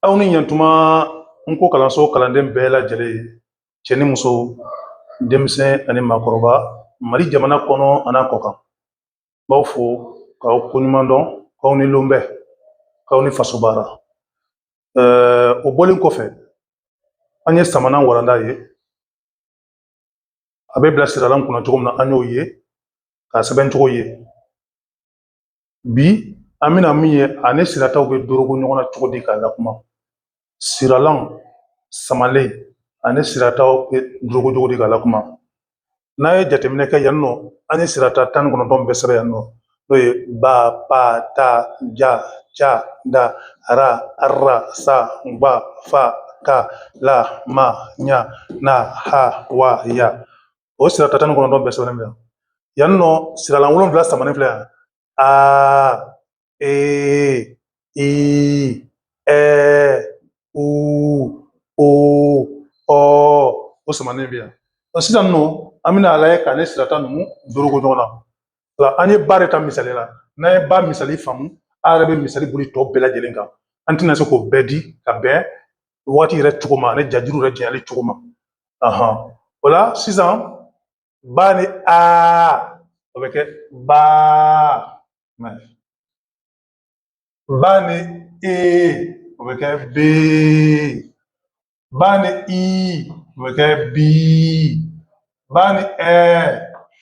aw ni ɲantuma n ko kalanso kalanden bɛɛ lajɛlen cɛ ni muso denmisɛn ani maakɔrɔba mali jamana kɔnɔ an'a kɔ kan b'aw fo k'aw koɲuman dɔn k'aw ni lonbɛ k'aw ni faso baara o bɔlen kɔfɛ an ye samana waranda ye a bɛ bila siralan kunna cogo min na an y'o ye k'a sɛbɛn cogo ye bi an bɛna min ye ani sirataw bɛ dorogo ɲɔgɔn na cogo di k'a lakuma siralan samalen ani sirataw bɛ dorogo cogo di k'a lakuma n'a ye jateminɛ kɛ yan nɔ an ye sirata 19 bɛɛ sɛbɛn yan nɔ n'o ye ba pa ta ja ca da ra arra sa ba fa ka la ma ɲa na ha wa ya o sirata 19 bɛɛ sɛbɛnnen bɛ yan nɔ siralan 7 samanen filɛ yan a e i ɛ u o ɔ o samanen bɛ yan sisan nɔ an bɛna a lajɛ k'ale sirata ninnu dorogo ɲɔgɔn na ola an ye ba de ta misali la n'an ye ba misali faamu an yɛrɛ bɛ misali boli tɔ bɛɛ lajɛlen kan an tɛna se k'o bɛɛ di ka bɛn waati yɛrɛ cogo ma ani jajuru yɛrɛ janyali cogo ma o la sisan ba ni a o bɛ kɛ ba ba ni e o bɛ kɛ be ba ni i o bɛ kɛ bi ba ni ɛ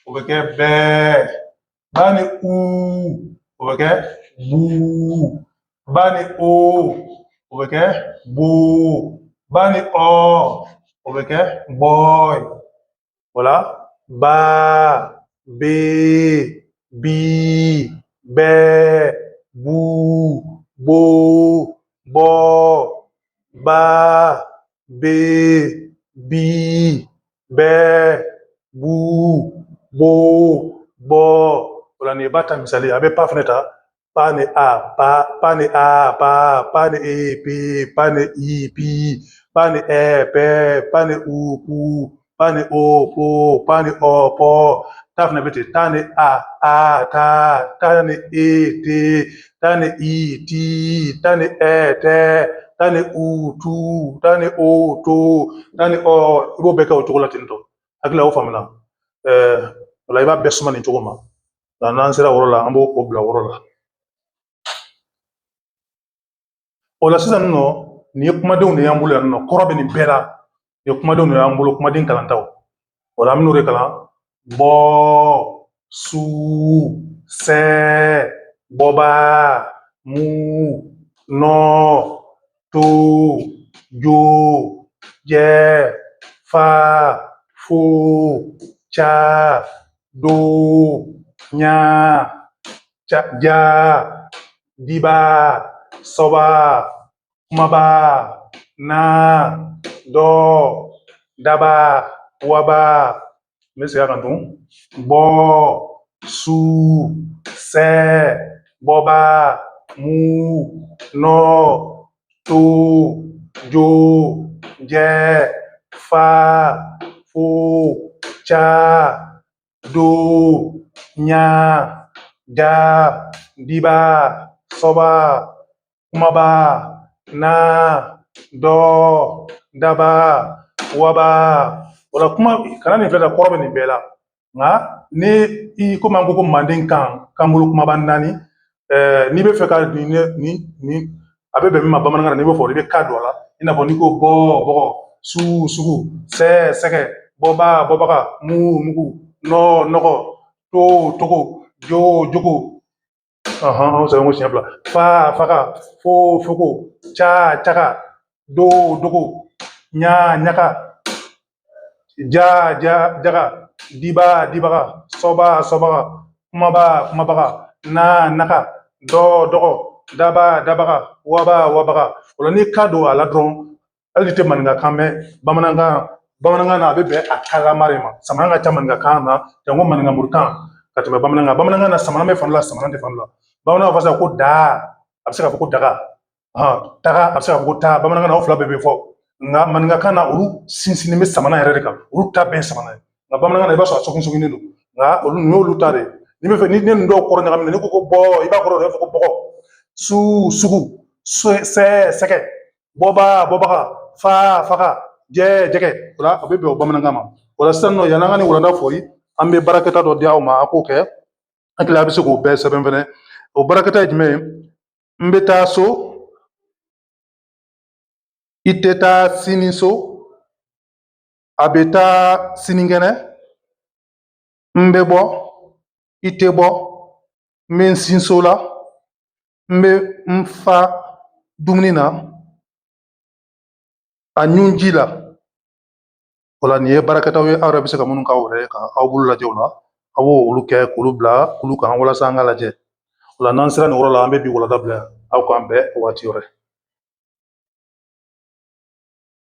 o bɛ kɛ bɛɛ ba ni u o bɛ kɛ bu ba ni o bɛ kɛ bo ba ni ɔ o bɛ kɛ bɔy o la ba be bi bɛ bu bo bɔ ba be bi bɛ bu bo bɔ o la nin ye ba ta misali a bɛ pa fɛnɛ ta pa ni a pa ni a pa ni e pe pa ni i pi pa ni ɛ pɛ pa ni u pu pa ni o po pa ni ɔ pɔ ta fɛnɛ bɛ ten ta ni a ta ni e te ta ni i ti ta ni ɛ tɛ ta ni u tu ta ni o to ta ni ɔ i b'o bɛɛ kɛ o cogo la ten tɔ hakili la o faamuna o la i b'a bɛɛ suma nin cogo ma n'an sera o yɔrɔ la an b'o bila o yɔrɔ la o la sisan nɔ nin ye kumadenw de y'an bolo yan nɔ kɔrɔ bɛ nin bɛɛ la nin ye kumadenw de y'an bolo kumaden kalantaw o la an bɛ n'o de kalan bɔ su sɛ bɔba mu nɔ to jo jɛ fa fo ca do ɲa ja diba sɔba kumaba na dɔ daba waba n bɛ segin a kan tun bɔ su sɛ bɔba mu nɔ to jo jɛ fa fo ca do ɲa ja diba sɔba kumaba na dɔ daba waba o la kuma kana nin filɛ la kɔrɔ bɛ nin bɛɛ la nka ni i komi an ko manden kan bolo kumaba naani n'i bɛ fɛ ka ni a bɛ bɛn min ma bamanankan na n'i bɛ fɔ i bɛ ka don a la i n'a fɔ n'i ko bɔ bɔgɔ su sugu sɛ sɛgɛ bɔba bɔbaga mu mugu nɔ nɔgɔ to togo jo jogo an sɛbɛn ko siɲɛ fila fa faga fo foko ca caga do dogo ɲa ɲaga ja jaga diba dibaga sɔba sɔbaga kumaba kumabaga na naga dɔ dɔgɔ daba dabaga waba wabaga o la n'i ka don a la dɔrɔn hali ni tɛ maninkakan mɛn bamanankan na a bɛ bɛn a kalama de ma samara ka ca maninkakan na janko maninkamurikan ka tɛmɛ bamanankan na samara bɛ fan la samara tɛ fan la bamanankan fɔ ko da a bɛ se ka fɔ ko daga taga a bɛ se ka fɔ ko taa bamanankan na o fila bɛɛ bɛ fɔ nka maninkakan na olu sinsinnen bɛ samana yɛrɛ de kan olu ta bɛɛ ye samana ye nka bamanankan na i b'a sɔrɔ a sɔgɔsɔgɔlen don nka olu nin y'olu ta de ye ni bɛ fɛ ni nin dɔw kɔrɔ ɲagamina n'i ko ko bɔ i b'a kɔrɔ de b'a fɔ ko bɔgɔ su sugu sɛ sɛgɛ bɔba bɔbaga fa faga jɛgɛ o la a bɛ bɛn o bamanankan ma o la sisan nɔ yan'an ka nin walanda fɔri an bɛ baarakɛta dɔ di aw ma a k'o kɛ an hakili a bɛ se k'o bɛɛ sɛbɛn fɛnɛ o baarakɛta ye jumɛn ye n bɛ taa so i tɛ taa sini so a bɛ taa sinikɛnɛ n bɛ bɔ i tɛ bɔ n bɛ n sin so la n bɛ n fa dumuni na a ɲun ji la o la nin ye baarakɛtaw ye aw yɛrɛ bɛ se ka minnu k'aw yɛrɛ ye ka aw bolo lajɛ o la a b'o olu kɛ k'olu bila kulu kan walasa an ka lajɛ o la n'an sera nin yɔrɔ la an bɛ bi walanda bila aw k'an bɛn o waati wɛrɛ